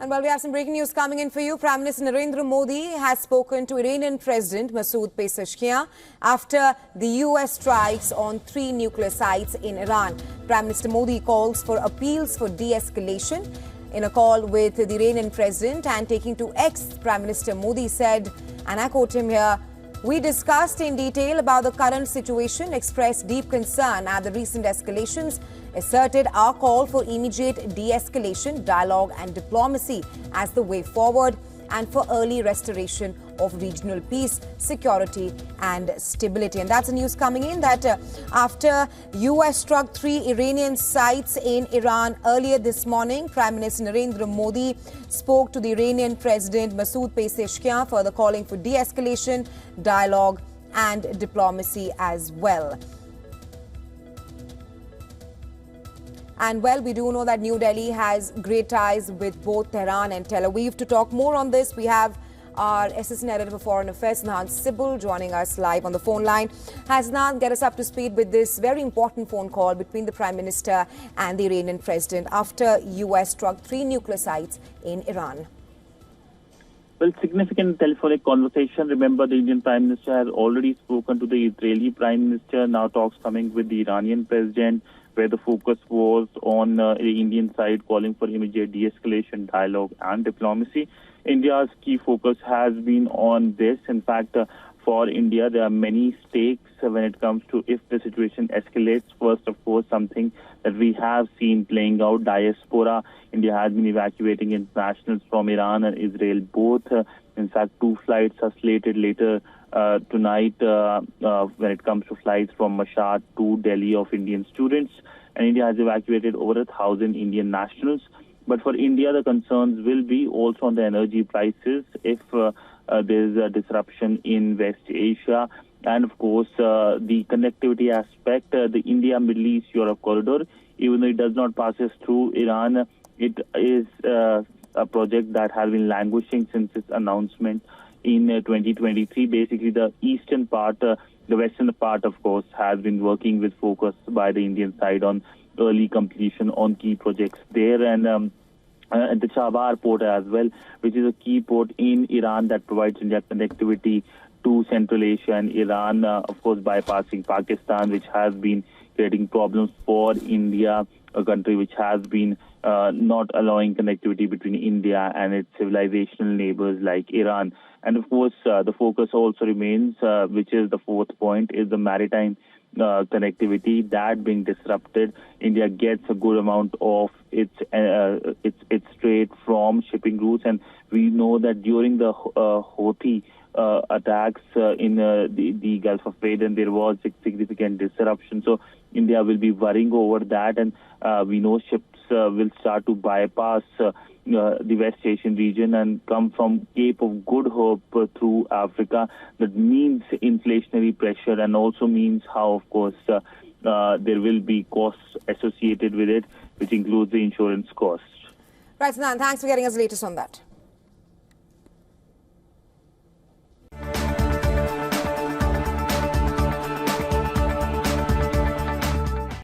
And while we have some breaking news coming in for you, Prime Minister Narendra Modi has spoken to Iranian President Masoud Pezeshkian after the US strikes on 3 nuclear sites in Iran. Prime Minister Modi calls for appeals for de-escalation. In a call with the Iranian President and taking to X, Prime Minister Modi said, and I quote him here, "We discussed in detail about the current situation, expressed deep concern at the recent escalations, asserted our call for immediate de-escalation, dialogue and diplomacy as the way forward and for early restoration of regional peace, security and stability." And that's the news coming in that after US struck 3 Iranian sites in Iran earlier this morning, Prime Minister Narendra Modi spoke to the Iranian President Masoud Pezeshkian, further calling for de-escalation, dialogue and diplomacy as well. And well, we do know that New Delhi has great ties with both Tehran and Tel Aviv. To talk more on this, we have our Assistant Editor for Foreign Affairs, Hasnan Sibul, joining us live on the phone line. Hasnan, get us up to speed with this very important phone call between the Prime Minister and the Iranian President after US struck 3 nuclear sites in Iran. Well, significant telephonic conversation. Remember, the Indian Prime Minister has already spoken to the Israeli Prime Minister. Now talks coming with the Iranian President, where the focus was on the Indian side calling for immediate de-escalation, dialogue and diplomacy. India's key focus has been on this. In fact, for India, there are many stakes when it comes to if the situation escalates. First, of course, something that we have seen playing out, diaspora. India has been evacuating internationals from Iran and Israel both. In fact, 2 flights are slated later tonight when it comes to flights from Mashhad to Delhi of Indian students. And India has evacuated over 1,000 Indian nationals. But for India, the concerns will be also on the energy prices if there is a disruption in West Asia. And of course, the connectivity aspect, the India-Middle East-Europe corridor, even though it does not pass through Iran, it is a project that has been languishing since its announcement in 2023. Basically, the eastern part, the western part, of course, has been working with focus by the Indian side on early completion on key projects there. And the Chabahar port as well, which is a key port in Iran that provides India connectivity to Central Asia and Iran, of course, bypassing Pakistan, which has been creating problems for India, a country which has been not allowing connectivity between India and its civilizational neighbors like Iran. And of course, the focus also remains, which is the 4th point, is the maritime connectivity that being disrupted. India gets a good amount of its trade from shipping routes, and we know that during the Houthi attacks in the Gulf of Aden, there was significant disruption. So India will be worrying over that, and we know ships will start to bypass the West Asian region and come from Cape of Good Hope through Africa. That means inflationary pressure and also means how, of course, there will be costs associated with it, which includes the insurance costs. Right, Hasnan, thanks for getting us the latest on that.